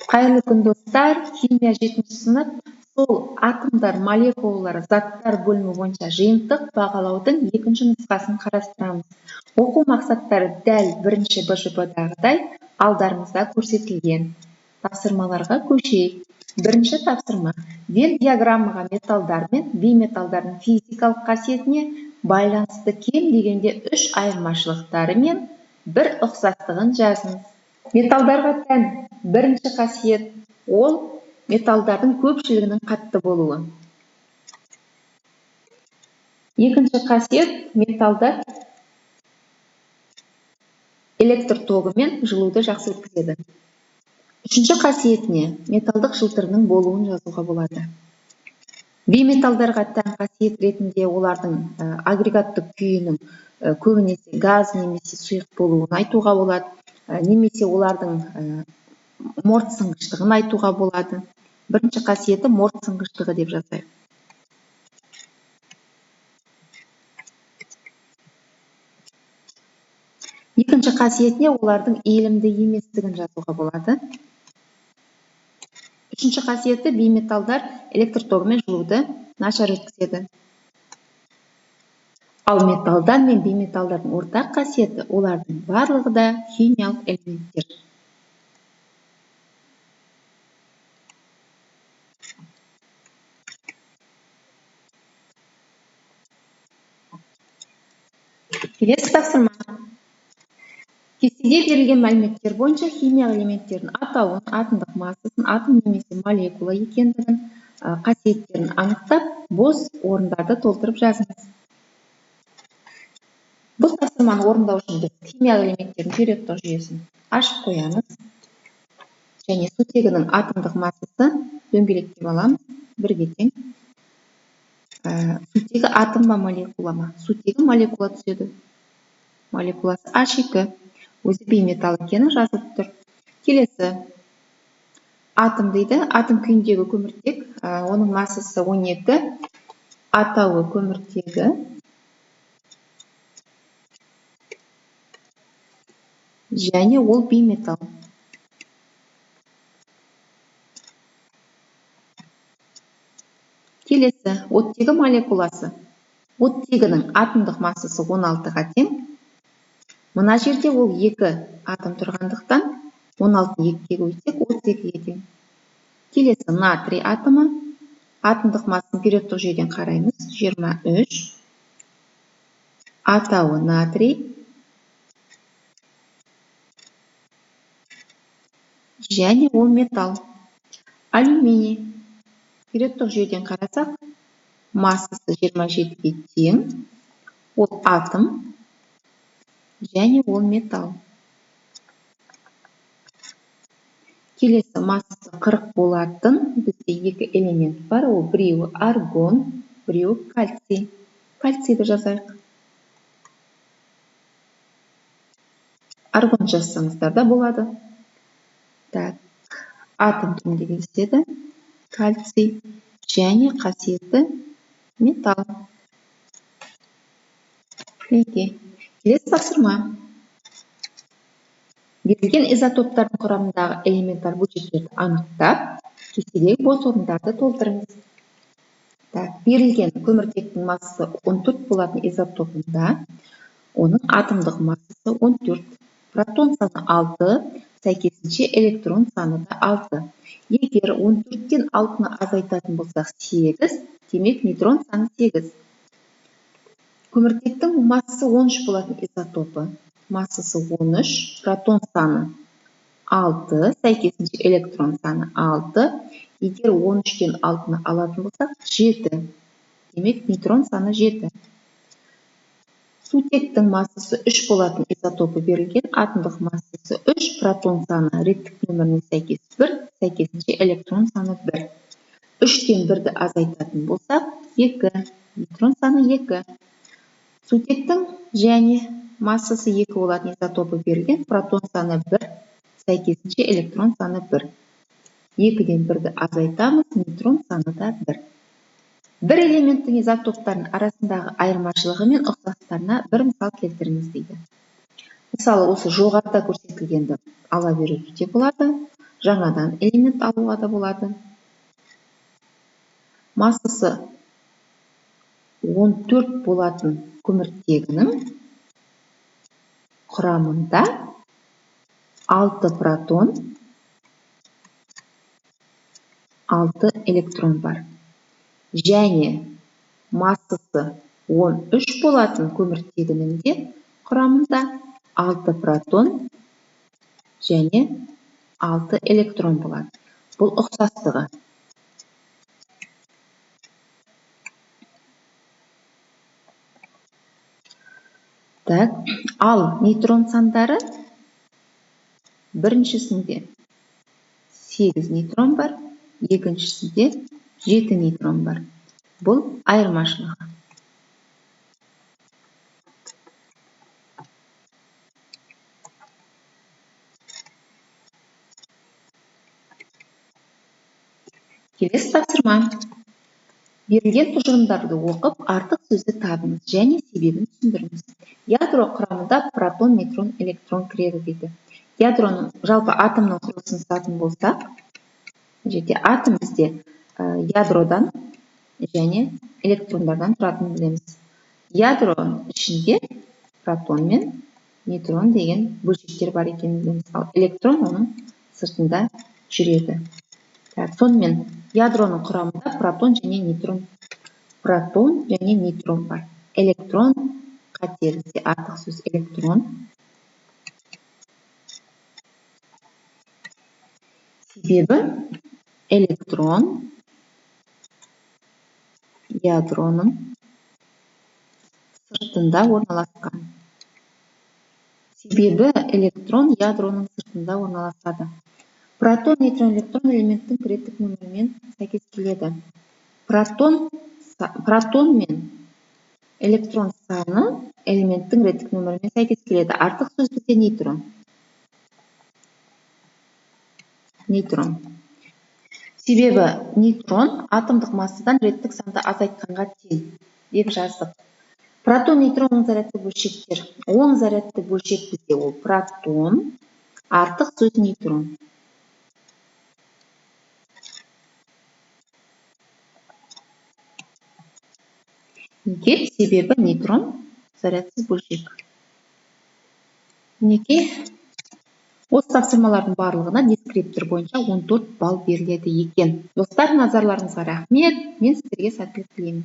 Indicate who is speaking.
Speaker 1: Қайырлы күн достар, химия 7-ші сынып, сол атомдар, молекулалар, заттар бөлімі бойынша жиынтық бағалаудың екінші нұсқасын қарастырамыз. Оқу мақсаттары дәл бірінші БЖБ-дағыдай алдарыңызда көрсетілген. Тапсырмаларға көшейік. Бірінші тапсырма. Вен диаграммаға металдар мен бейметалдардың физикалық қасиетіне байланысты кем дегенде 3 айырмашылықтары мен бір ұқсастығын жазыңыз. Металдарға тән бірінші қасиет ол металдардың көпшілігінің қатты болуы. Екінші қасиет металдар электр тогымен жылуды жақсы өткізеді. Үшінші қасиетіне металдық жылтырының болуын жазуға болады. Бейметалдарға тән қасиет ретінде олардың агрегаттық күйінің көбінесе газ немесе сұйық болуын айтуға болады. Немесе олардың морт сынғыштығын айтуға болады. Бірінші қасиеті морт сынғыштығы деп жазайық. Екінші қасиетіне олардың иілімді еместігін жазуға болады. Үшінші қасиеті бейметалдар электр тогымен жылуды нашар өткізеді. Ал металдар мен бейметалдардың ортақ қасиеті олардың барлығы да химиялық элементтер. Келесі тапсырма. Кестеде берілген мәліметтер бойынша химиялық элементтердің атауын, атомдық массасын, атом немесе молекула екендігін, қасиеттерін анықтап, бос орындарды толтырып жазыңыз. Бұл тапсырманы орындау үшін біз химиялық элементтердің периодтық жүйесін ашып қоямыз. Және сутегінің атомдық массасы дөңгелектеп аламыз, бірге тең. Сутегі атом ба молекула ма? Сутегі молекула түседі. Молекуласы H2. Өзі бейметал екені жазылып тұр. Келесі. Атом дейді. Атом күйіндегі көміртек. Оның массасы 12. Атауы көміртегі. Және ол бейметал. Келесі. Оттегі молекуласы. Оттегінің атомдық массасы 16-ға тең. Мына жерде ол 2 атом тұрғандықтан 16-ны 2-ге көбейтсек 32-ге тең. Келесі натрий атомы. Атомдық массасын периодтық жүйеден қараймыз. 23. Атауы натрий. Және ол металл. Алюминий. Периодтық жүйеден қарасақ, массасы 27-ге тең. Ол атом. Және ол металл. Келесі массасы 40 болатын бізде 2 элемент бар. Ол біреуі аргон, біреуі кальций. Кальцийді жазайық. Аргон жазсаңыздар да болады. Так, атом түрінде кездеседі. Кальций және қасиеті металл. Келесі тапсырма. Берілген изотоптардың құрамындағы элементтар бөлшектерді анықтап, кестедегі бос орындарды толтырыңыз. Берілген көміртектің массасы 14 болатын изотопында, оның атомдық массасы 14. Протон саны 6, сәйкесінше электрон саны да 6. Егер 14-тен 6-ны азайтатын болсақ 8, демек нейтрон саны 8. Көміртектің массасы 13 болатын изотопы. Массасы 13, протон саны 6, сәйкесінше электрон саны 6. Егер 13-тен 6-ны алатын болсақ 7. Демек нейтрон саны 7. Сутектің массасы 3 болатын изотопы берілген. Атомдық массасы 3, протон саны реттік нөміріне сәйкес 1, сәйкесінше электрон саны 1. 3-тен 1-ді азайтатын болсақ 2. Нейтрон саны 2. Сутектің және массасы 2 болатын изотопы берілген. Протон саны 1, сәйкесінше электрон саны 1. 2-ден 1-ді азайтамыз, нейтрон саны да 1. Бір элементтің изотоптардың арасындағы айырмашылығы мен ұқсастықтарына бір мысал келтіріңіз дейді. Мысалы, осы жоғарыда көрсетілгенді ала беруге де болады. жаңадан элемент алуға да болады. Массасы 14 болатын көміртегінің құрамында 6 протон, 6 электрон бар. Және массасы 13 болатын көміртегінің де құрамында 6 протон және 6 электрон болады. Бұл ұқсастығы. Ал нейтрон сандары біріншісінде 8 нейтрон бар, екіншісінде 7 нейтрон бар. Бұл айырмашылығы. Келесі тапсырма. Берілген тұжырымдарды оқып, артық сөзді табыңыз және себебін түсіндіріңіз. Ядро құрамында протон, нейтрон, электрон кіреді дейді. Ядроның жалпы атомның құрылысын сатын болсақ, жерде атом бізде ядродан және электрондардан тұратынын білеміз. Ядро ішінде протон мен нейтрон деген бөлшектер бар екенін білеміз. Ал электрон оның сыртында жүреді. Сонымен ядроның құрамында протон және нейтрон бар. Электрон қателікте артық сөз электрон. Себебі электрон ядроның сыртында орналасқан. Себебі электрон ядроның сыртында орналасады. Протон, нейтрон, электрон элементтің кіреттік нөмірімен сәйкес келеді. Протон мен электрон саны элементтің реттік нөмірімен сәйкес келеді. Артық сөз бізде нейтрон. Себебі нейтрон атомдық массадан реттік санды азайтқанға тең деп жаздық. Протон, нейтрон оң зарядты бөлшектер. Оң зарядты бөлшек бізде ол протон, артық сөз нейтрон. Неге? Себебі нейтрон зарядсыз бөлшек. Неге? Осы тапсырмалардың барлығына дескриптор бойынша 14 балл беріледі екен. Достар, назарларыңызға рахмет. Мен сіздерге сәттілік тілеймін.